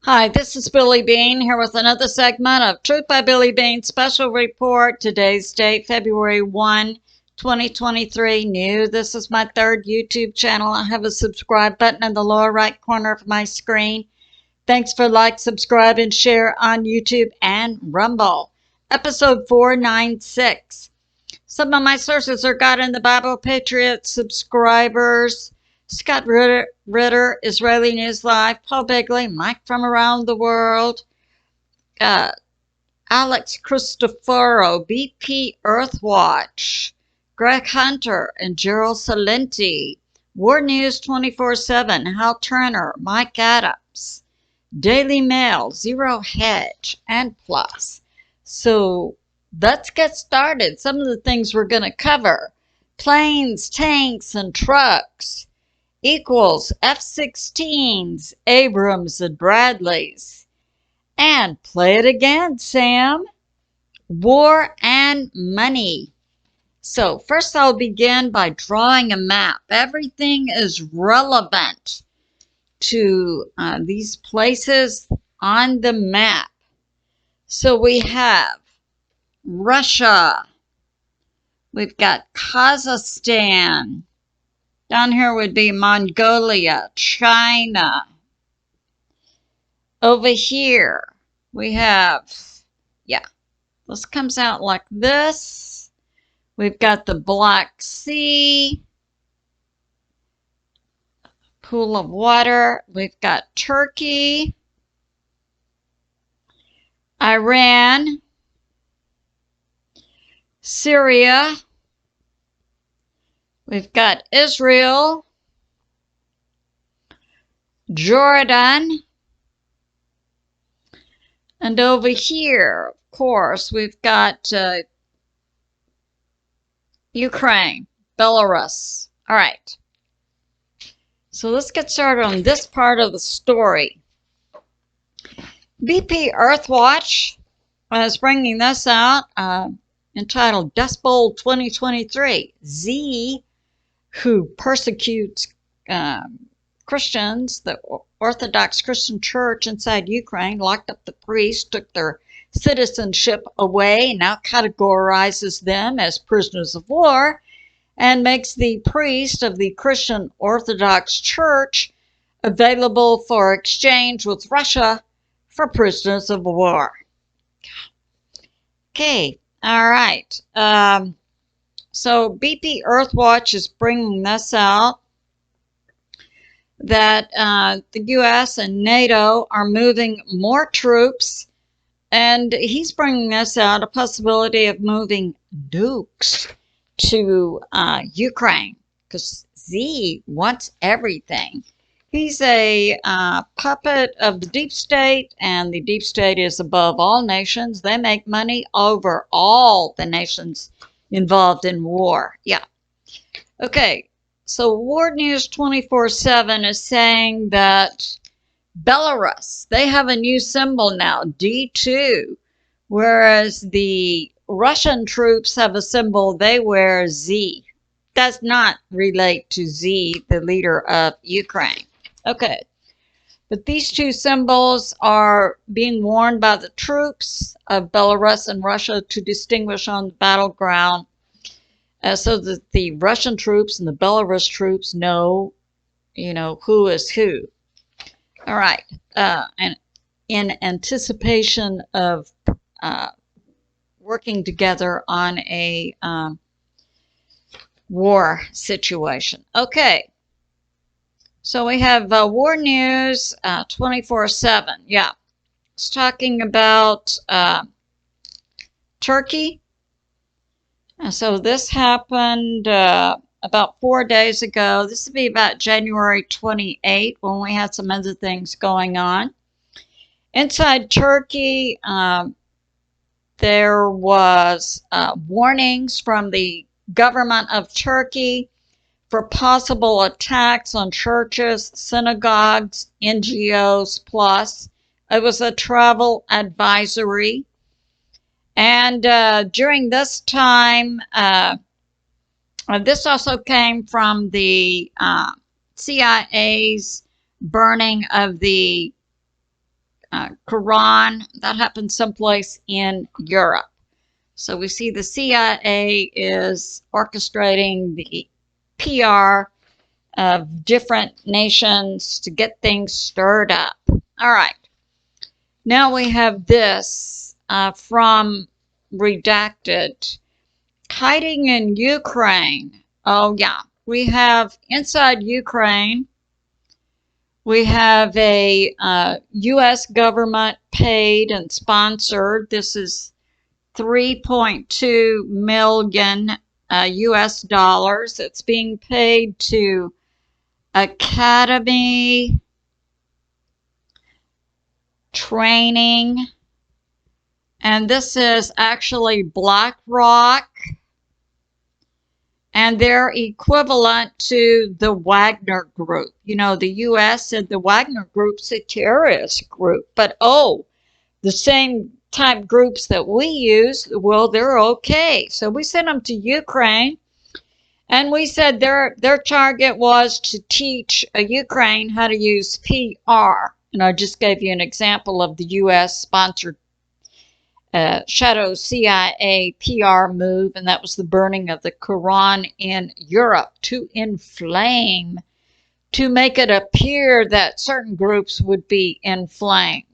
Hi, this is Billie Beene here with another segment of Truth by Billie Beene Special Report. Today's date, February 1, 2023. New. This is my third YouTube channel. I have a subscribe button in the lower right corner of my screen. Thanks for like, subscribe, and share on YouTube and Rumble. Episode 496. Some of my sources are God in the Bible, Patriot subscribers, Scott Ritter, Israeli News Live, Paul Begley, Mike from Around the World, A Christoforou, BPEarthwatch, Greg Hunter, and Gerald Celente, War News 24/7, Hal Turner, Mike Adams, Daily Mail, Zero Hedge, and Plus. So let's get started. Some of the things we're going to cover: planes, tanks, and trucks equals F'16's-Abrams-Bradley's. And play it again, Sam. War and money. So first I'll begin by drawing a map. Everything is relevant to these places on the map. So we have Russia. We've got Kazakhstan. Down here would be Mongolia, China. Over here we have, this comes out like this. We've got the Black Sea, pool of water. We've got Turkey, Iran, Syria. We've got Israel, Jordan, and over here, of course, we've got Ukraine, Belarus. All right. So let's get started on this part of the story. BPEarthwatch is bringing this out, entitled Dust Bowl 2023. Z, who persecutes Christians, the Orthodox Christian Church inside Ukraine, locked up the priests, took their citizenship away, now categorizes them as prisoners of war, and makes the priest of the Christian Orthodox Church available for exchange with Russia for prisoners of war. Okay, all right. So BPEarthwatch is bringing this out, that the U.S. and NATO are moving more troops, and he's bringing this out, a possibility of moving nukes to Ukraine, because Z wants everything. He's a puppet of the deep state, and the deep state is above all nations. They make money over all the nations involved in war. Yeah. Okay. So War News 24/7 is saying that Belarus, they have a new symbol now, D2, whereas the Russian troops have a symbol, they wear Z. Does not relate to Z, the leader of Ukraine. Okay. But these two symbols are being worn by the troops of Belarus and Russia to distinguish on the battleground, so that the Russian troops and the Belarus troops know, who is who. All right. And in anticipation of working together on a war situation. Okay. So we have War News 24/7. Yeah. It's talking about Turkey. So this happened about 4 days ago. This would be about January 28th, when we had some other things going on. Inside Turkey, there was warnings from the government of Turkey for possible attacks on churches, synagogues, NGOs, plus. It was a travel advisory. And during this time, this also came from the CIA's burning of the Quran. That happened someplace in Europe. So we see the CIA is orchestrating the PR of different nations to get things stirred up. All right. Now we have this from Redacted. Hiding in Ukraine. Oh, yeah. We have inside Ukraine, we have a U.S. government paid and sponsored. This is 3.2 million U.S. dollars. It's being paid to Academy Training. And this is actually BlackRock. And they're equivalent to the Wagner Group. You know, the U.S. said the Wagner Group's a terrorist group. But, oh, the same type groups that we use, well, they're okay. So we sent them to Ukraine. And we said their target was to teach Ukraine how to use PR. And I just gave you an example of the U.S.-sponsored shadow CIA PR move, and that was the burning of the Quran in Europe to inflame, to make it appear that certain groups would be inflamed.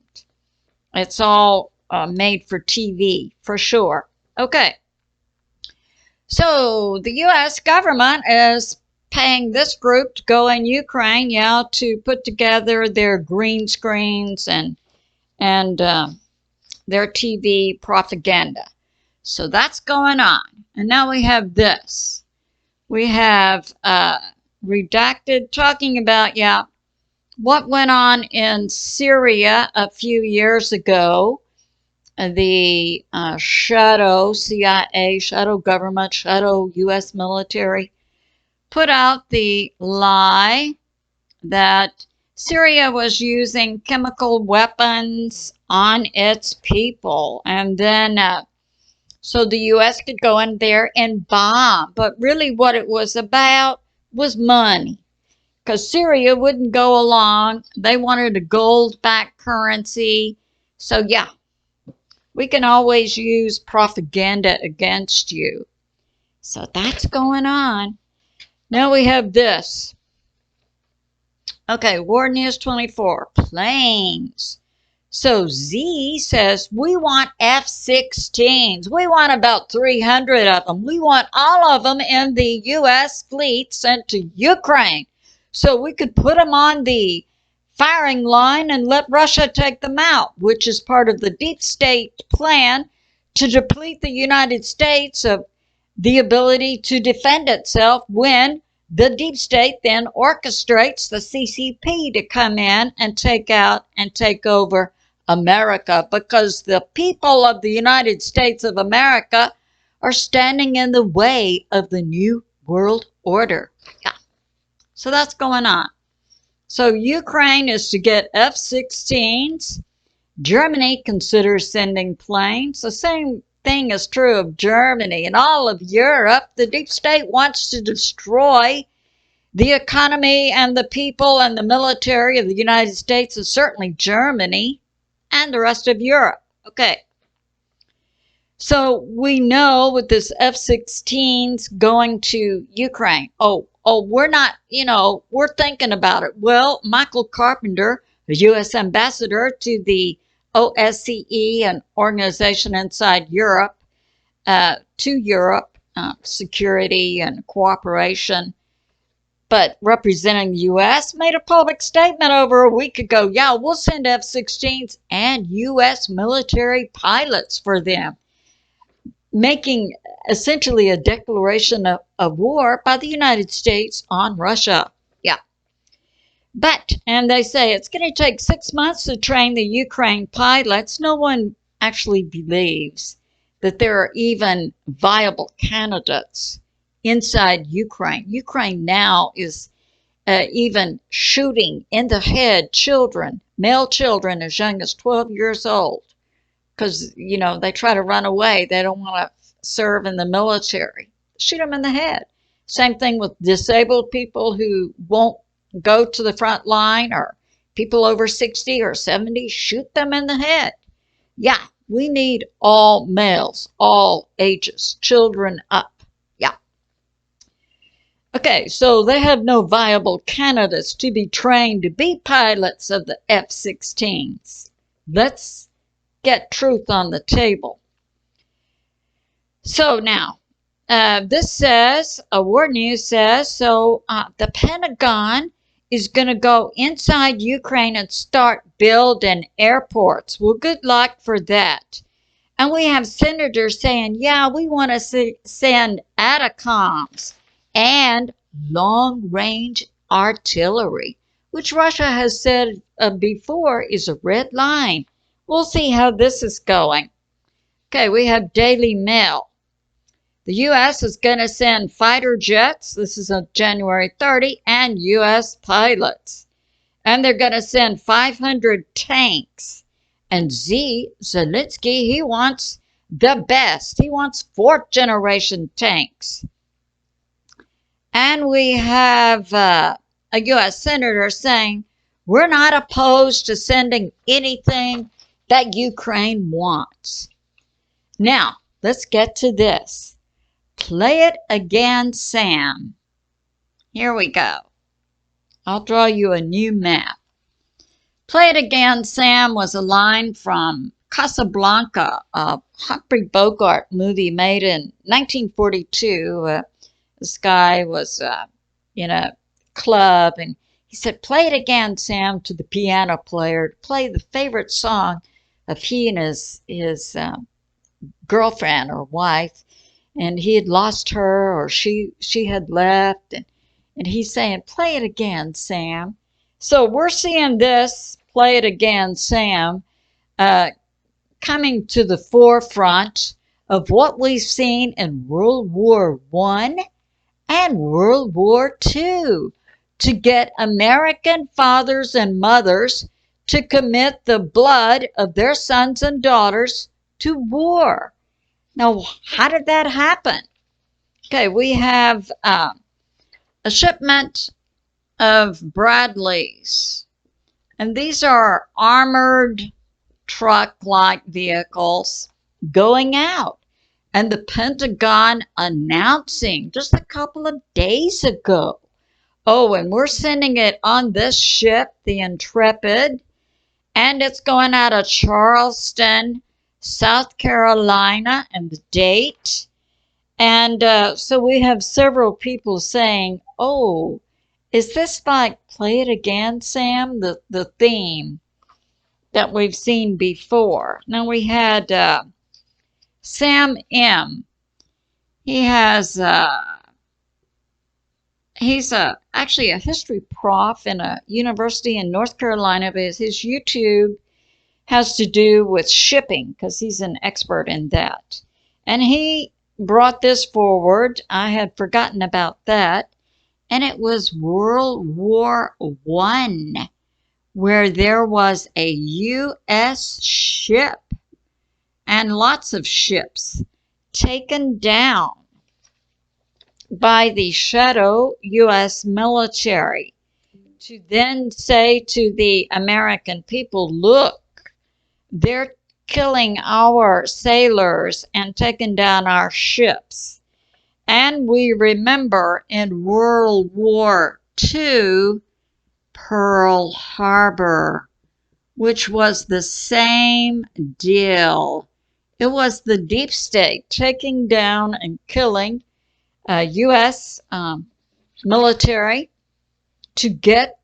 It's all made for TV, for sure. Okay. So the U.S. government is paying this group to go in Ukraine, yeah, to put together their green screens and their TV propaganda. So that's going on. And now we have this. We have Redacted talking about, yeah, what went on in Syria a few years ago. The shadow CIA, shadow government, shadow U.S. military put out the lie that Syria was using chemical weapons on its people, and then so the U.S. could go in there and bomb. But really what it was about was money, because Syria wouldn't go along. They wanted a gold-backed currency. So yeah, we can always use propaganda against you. So that's going on. Now we have this. Okay, War News 24, planes. So Z says, we want F-16s. We want about 300 of them. We want all of them in the U.S. fleet sent to Ukraine, so we could put them on the firing line and let Russia take them out, which is part of the deep state plan to deplete the United States of the ability to defend itself when the deep state then orchestrates the CCP to come in and take out and take over America, because the people of the United States of America are standing in the way of the new world order. Yeah. So that's going on. So Ukraine is to get F-16s. Germany considers sending planes. The same thing is true of Germany and all of Europe. The deep state wants to destroy the economy and the people and the military of the United States, and certainly Germany and the rest of Europe. Okay. So we know with this F-16s going to Ukraine. Oh, we're not, we're thinking about it. Well, Michael Carpenter, the U.S. ambassador to the OSCE, an organization inside Europe, to Europe, security and cooperation, but representing the U.S., made a public statement over a week ago. Yeah, we'll send F-16s and U.S. military pilots for them, making essentially a declaration of war by the United States on Russia. Yeah. But, and they say it's going to take 6 months to train the Ukraine pilots. No one actually believes that there are even viable candidates inside Ukraine. Ukraine now is even shooting in the head children, male children as young as 12 years old, because, they try to run away. They don't want to serve in the military. Shoot them in the head. Same thing with disabled people who won't go to the front line, or people over 60 or 70, shoot them in the head. Yeah, we need all males, all ages, children up. Yeah. Okay, so they have no viable candidates to be trained to be pilots of the F-16s. Let's get truth on the table. So now, this says, War News says, so the Pentagon is going to go inside Ukraine and start building airports. Well, good luck for that. And we have senators saying, yeah, we want to send ATACMS and long-range artillery, which Russia has said before is a red line. We'll see how this is going. Okay, we have Daily Mail. The U.S. is going to send fighter jets, this is on January 30, and U.S. pilots. And they're going to send 500 tanks. And Zelensky, he wants the best. He wants fourth-generation tanks. And we have a U.S. senator saying, we're not opposed to sending anything that Ukraine wants. Now, let's get to this. Play it again, Sam. Here we go. I'll draw you a new map. Play it again, Sam was a line from Casablanca, a Humphrey Bogart movie made in 1942. This guy was in a club, and he said, play it again, Sam, to the piano player, to play the favorite song of he and his girlfriend or wife. And he had lost her, or she had left, and he's saying, play it again, Sam. So we're seeing this, play it again, Sam, coming to the forefront of what we've seen in World War I and World War II to get American fathers and mothers to commit the blood of their sons and daughters to war. Now, how did that happen? Okay, we have a shipment of Bradley's. And these are armored truck-like vehicles going out. And the Pentagon announcing just a couple of days ago, oh, and we're sending it on this ship, the Intrepid, and it's going out of Charleston, South Carolina, and the date. And so we have several people saying, oh, is this like Play It Again, Sam? The theme that we've seen before. Now we had Sam M. He has, he's actually a history prof in a university in North Carolina, but his YouTube has to do with shipping because he's an expert in that. And he brought this forward. I had forgotten about that. And it was World War I, where there was a U.S. ship and lots of ships taken down by the shadow U.S. military to then say to the American people, look, they're killing our sailors and taking down our ships. And we remember in World War II, Pearl Harbor, which was the same deal. It was the deep state taking down and killing U.S. military to get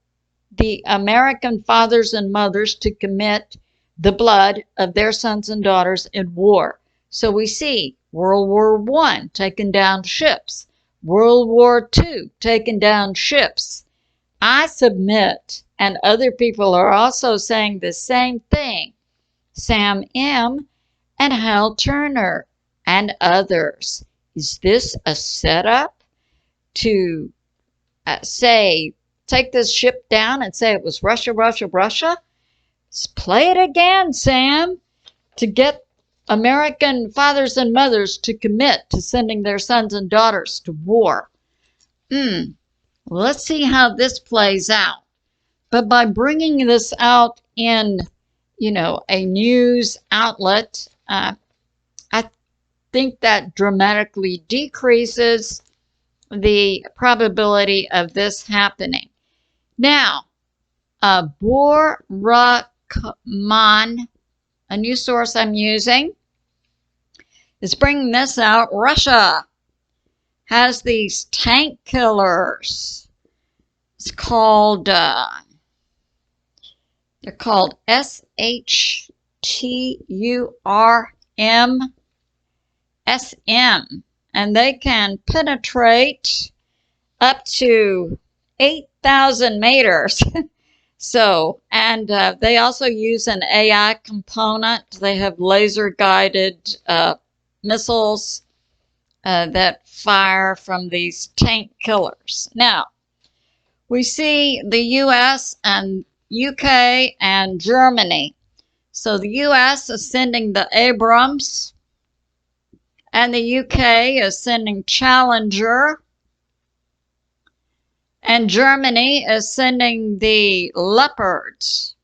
the American fathers and mothers to commit the blood of their sons and daughters in war. So we see World War I taking down ships, World War II taking down ships. I submit, and other people are also saying the same thing, Sam M. and Hal Turner and others. Is this a setup to say, take this ship down and say it was Russia, Russia, Russia? Play it again, Sam, to get American fathers and mothers to commit to sending their sons and daughters to war. Let's see how this plays out. But by bringing this out in, a news outlet, I think that dramatically decreases the probability of this happening. Now, Bozikmann, a news source I'm using, is bringing this out. Russia has these tank killers. It's called, they're called SHTURM-SM, and they can penetrate up to 8,000 meters. So, and they also use an AI component. They have laser-guided missiles that fire from these tank killers. Now, we see the U.S. and UK and Germany. So the U.S. is sending the Abrams, and the UK is sending Challenger, and Germany is sending the Leopards.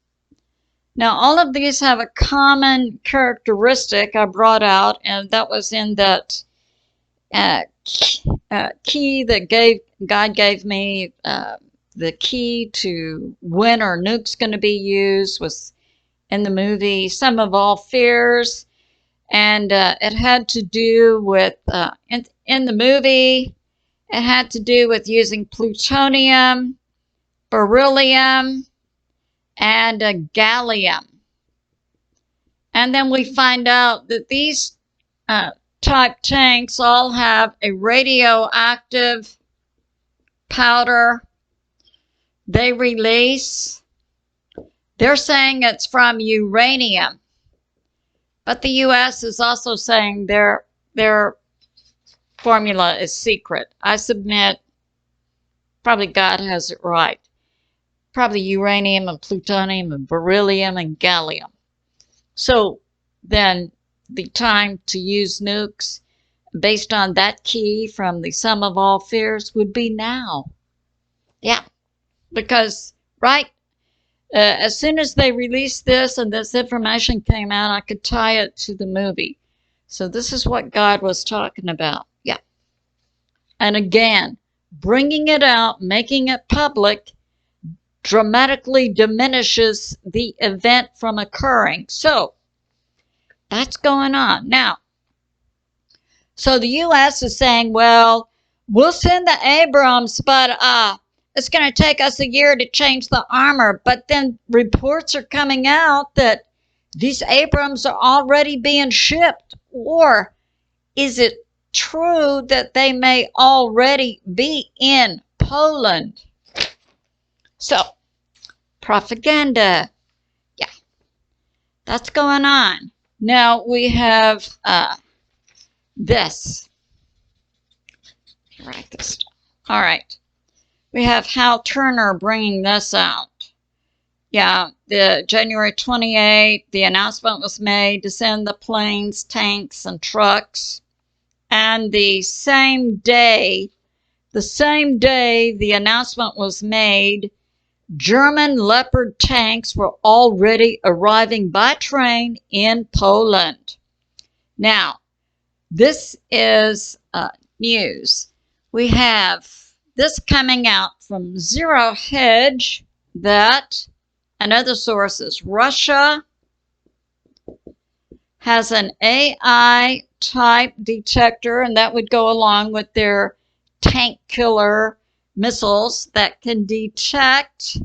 Now, all of these have a common characteristic I brought out, and that was in that key that God gave me. The key to when our nuke's going to be used was in the movie Sum of All Fears, and it had to do with, in the movie, it had to do with using plutonium, beryllium, and gallium. And then we find out that these type tanks all have a radioactive powder they release. They're saying it's from uranium, but the U.S. is also saying their formula is secret. I submit, probably God has it right. Probably uranium and plutonium and beryllium and gallium. So then the time to use nukes based on that key from the Sum of All Fears would be now. Yeah, because as soon as they released this and this information came out, I could tie it to the movie. So this is what God was talking about. Yeah. And again, bringing it out, making it public, dramatically diminishes the event from occurring. So that's going on. Now, so the U.S. is saying, well, we'll send the Abrams, but it's going to take us a year to change the armor. But then reports are coming out that these Abrams are already being shipped. Or is it true that they may already be in Poland? So, propaganda. Yeah, that's going on. Now we have this. Write this down. All right. We have Hal Turner bringing this out. Yeah, the January 28th, the announcement was made to send the planes, tanks, and trucks. And the same day the announcement was made, German Leopard tanks were already arriving by train in Poland. Now, this is news. We have this coming out from Zero Hedge, that, and other sources. Russia has an AI type detector, and that would go along with their tank killer missiles that can detect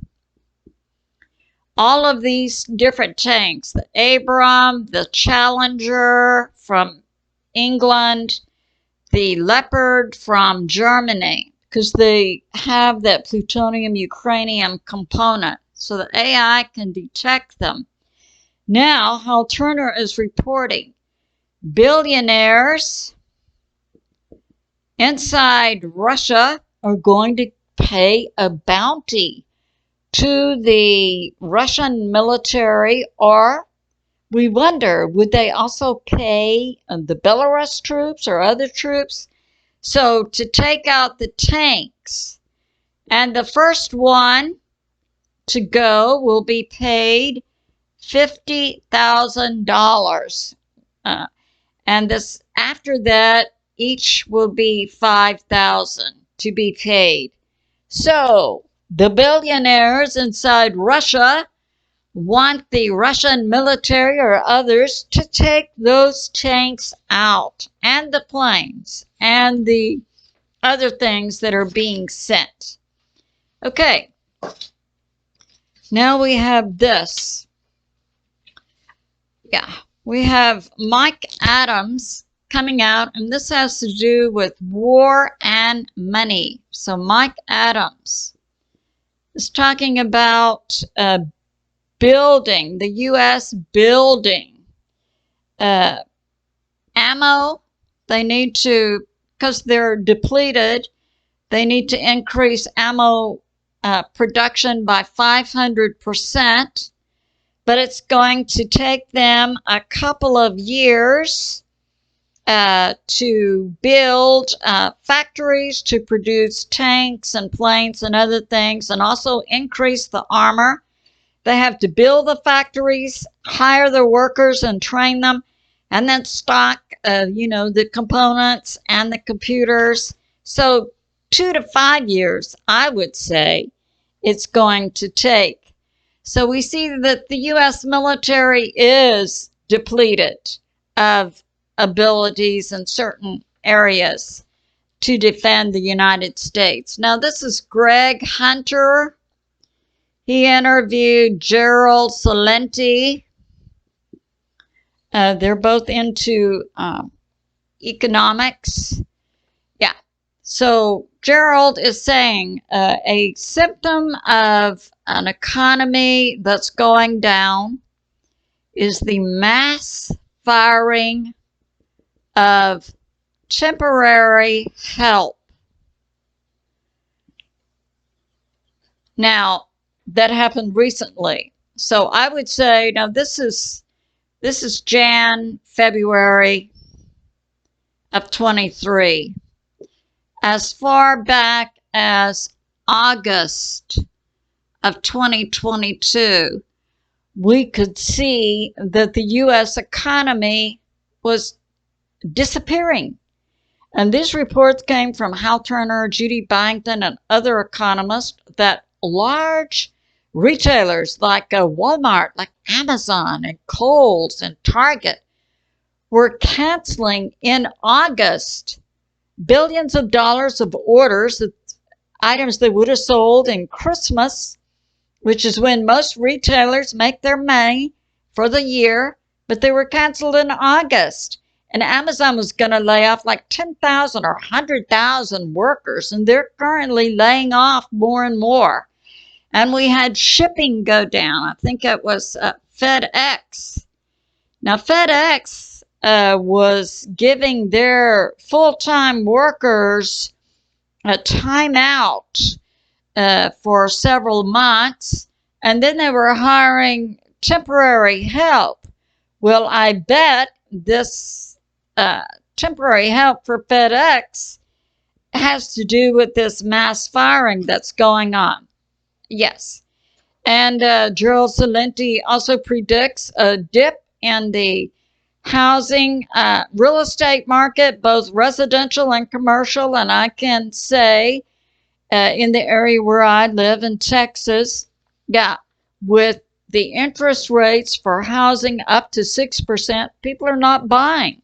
all of these different tanks. The Abrams, the Challenger from England, the Leopard from Germany, because they have that plutonium-uranium component, so the AI can detect them. Now, Hal Turner is reporting billionaires inside Russia are going to pay a bounty to the Russian military, or we wonder, would they also pay the Belarus troops or other troops? So to take out the tanks. And the first one to go will be paid $50,000. And this, after that, each will be $5,000 to be paid. So the billionaires inside Russia want the Russian military or others to take those tanks out, and the planes, and the other things that are being sent. Okay, now we have this. Yeah, we have Mike Adams coming out, and this has to do with war and money. So Mike Adams is talking about building, the U.S. building ammo. They need to, because they're depleted, they need to increase ammo production by 500%. But it's going to take them a couple of years to build factories to produce tanks and planes and other things, and also increase the armor. They have to build the factories, hire the workers and train them, and then stock, the components and the computers. So 2 to 5 years, I would say, it's going to take. So we see that the U.S. military is depleted of abilities in certain areas to defend the United States. Now, this is Greg Hunter. He interviewed Gerald, Celente. They're both into economics. Yeah. So Gerald is saying a symptom of an economy that's going down is the mass firing of temporary help. Now, that happened recently. So I would say, now this is February of 23. As far back as August of 2022, we could see that the U.S. economy was disappearing. And these reports came from Hal Turner, Judy Byington, and other economists that large retailers like Walmart, like Amazon and Kohl's and Target were canceling in August billions of dollars of orders, of items they would have sold in Christmas, which is when most retailers make their money for the year, but they were canceled in August. And Amazon was going to lay off like 10,000 or 100,000 workers, and they're currently laying off more and more. And we had shipping go down. I think it was FedEx. Now, FedEx was giving their full-time workers a timeout for several months, and then they were hiring temporary help. Well, I bet this temporary help for FedEx has to do with this mass firing that's going on. Yes. And Gerald Celente also predicts a dip in the housing real estate market, both residential and commercial. And I can say in the area where I live in Texas, yeah, with the interest rates for housing up to 6%, people are not buying.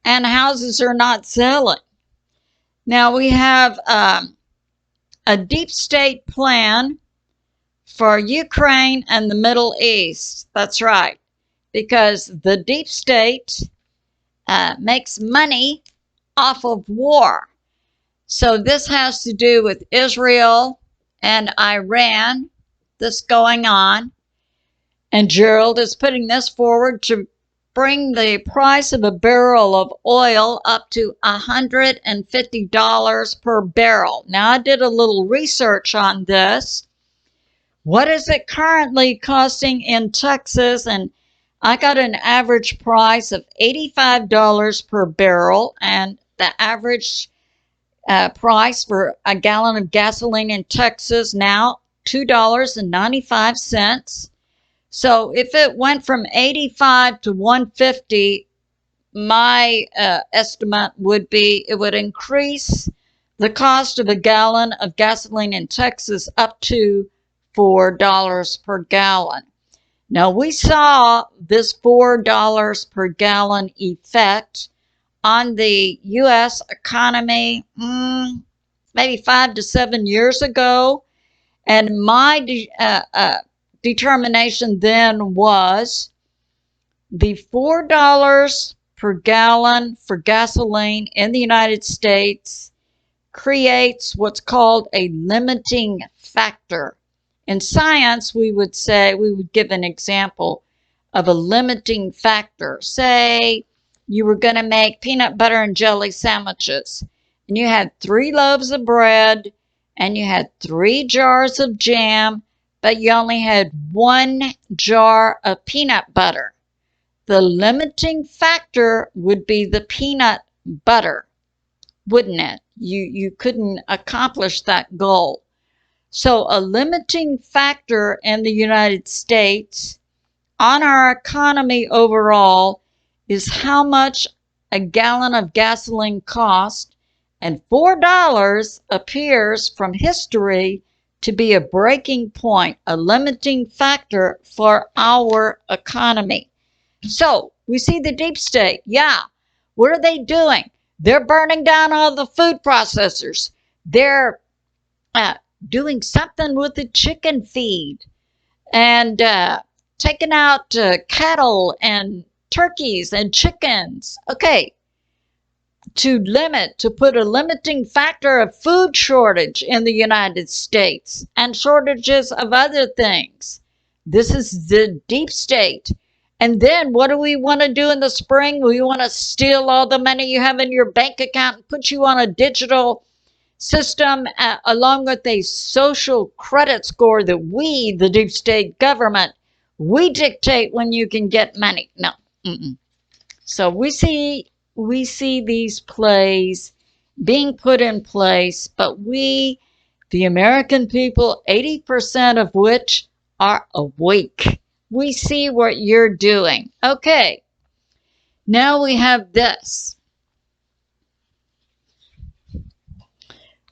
And houses are not selling. Now we have a deep state plan for Ukraine and the Middle East. That's right. Because the deep state makes money off of war. So this has to do with Israel and Iran, this going on. And Gerald is putting this forward to bring the price of a barrel of oil up to $150 per barrel. Now, I did a little research on this. What is it currently costing in Texas? And I got an average price of $85 per barrel, and the average price for a gallon of gasoline in Texas now $2.95. So if it went from 85 to 150, my estimate would be it would increase the cost of a gallon of gasoline in Texas up to $4 per gallon. Now, we saw this $4 per gallon effect on the U.S. economy maybe 5 to 7 years ago. And my determination then was the $4 per gallon for gasoline in the United States creates what's called a limiting factor. In science, we would give an example of a limiting factor. Say you were going to make peanut butter and jelly sandwiches, and you had 3 loaves of bread, and you had 3 jars of jam, but you only had 1 jar of peanut butter. The limiting factor would be the peanut butter, wouldn't it? You couldn't accomplish that goal. So a limiting factor in the United States on our economy overall is how much a gallon of gasoline costs, and $4 appears from history to be a breaking point, a limiting factor for our economy. So we see the deep state. Yeah, what are they doing? They're burning down all the food processors. They're doing something with the chicken feed and taking out cattle and turkeys and chickens. Okay, to put a limiting factor of food shortage in the United States and shortages of other things. This is the deep state. And then what do we want to do in the spring? We want to steal all the money you have in your bank account and put you on a digital system along with a social credit score that we, the deep state government, we dictate when you can get money. No. So we see these plays being put in place, but we, the American people, 80% of which are awake. We see what you're doing. Okay, now we have this.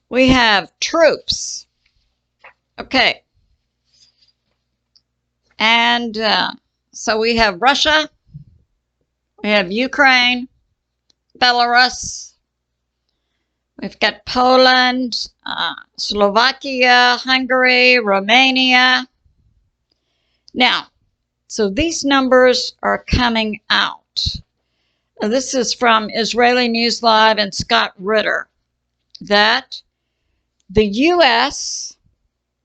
We have troops. Okay. And so we have Russia, we have Ukraine, Belarus, we've got Poland, Slovakia, Hungary, Romania. Now, so these numbers are coming out. This is from Israeli News Live and Scott Ritter, that the U.S.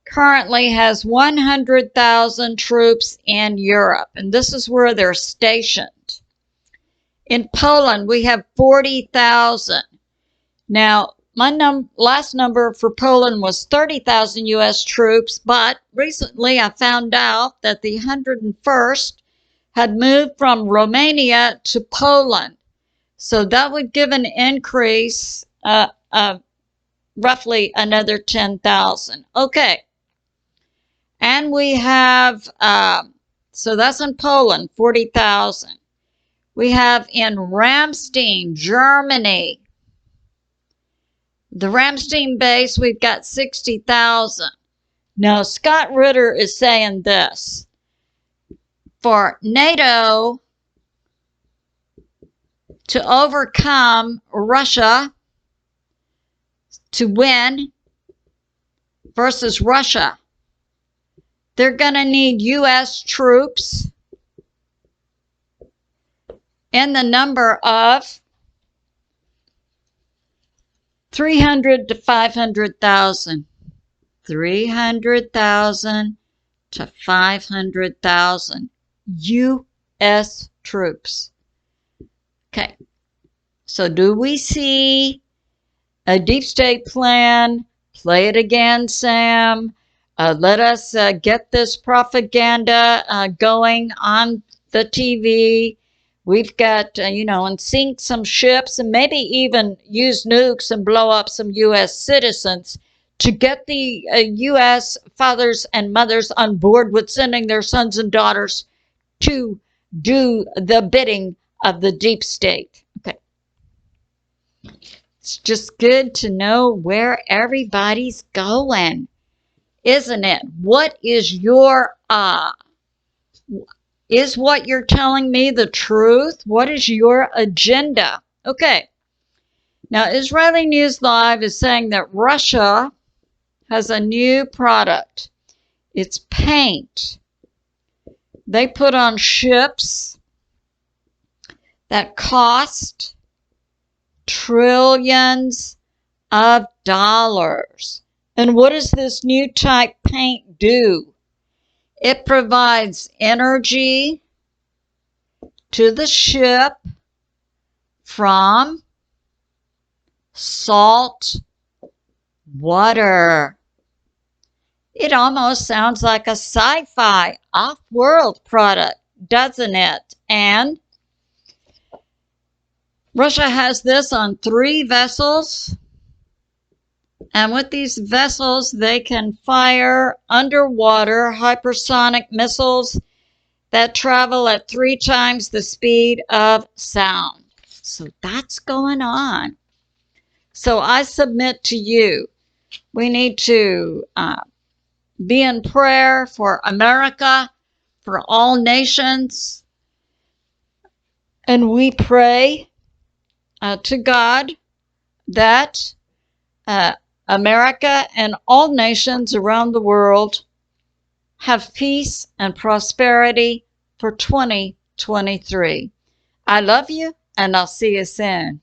currently has 100,000 troops in Europe, and this is where they're stationed. In Poland, we have 40,000. Now, my last number for Poland was 30,000 U.S. troops, but recently I found out that the 101st had moved from Romania to Poland. So that would give an increase of roughly another 10,000. Okay. And we have, so that's in Poland, 40,000. We have in Ramstein, Germany, the Ramstein base, we've got 60,000. Now, Scott Ritter is saying this. For NATO to overcome Russia, to win versus Russia, they're going to need U.S. troops in the number of 300 to 500,000. 300,000 to 500,000 U.S. troops. Okay. So do we see a deep state plan? Play it again, Sam. Let us get this propaganda going on the TV. We've got, and sink some ships and maybe even use nukes and blow up some U.S. citizens to get the U.S. fathers and mothers on board with sending their sons and daughters to do the bidding of the deep state. Okay. It's just good to know where everybody's going, isn't it? What is your, is what you're telling me the truth? What is your agenda? Okay. Now, Israeli News Live is saying that Russia has a new product. It's paint. They put on ships that cost trillions of dollars. And what does this new type paint do? It provides energy to the ship from salt water. It almost sounds like a sci-fi off-world product, doesn't it? And Russia has this on 3 vessels. And with these vessels, they can fire underwater hypersonic missiles that travel at 3 times the speed of sound. So that's going on. So I submit to you, we need to be in prayer for America, for all nations. And we pray to God that America and all nations around the world have peace and prosperity for 2023. I love you, and I'll see you soon.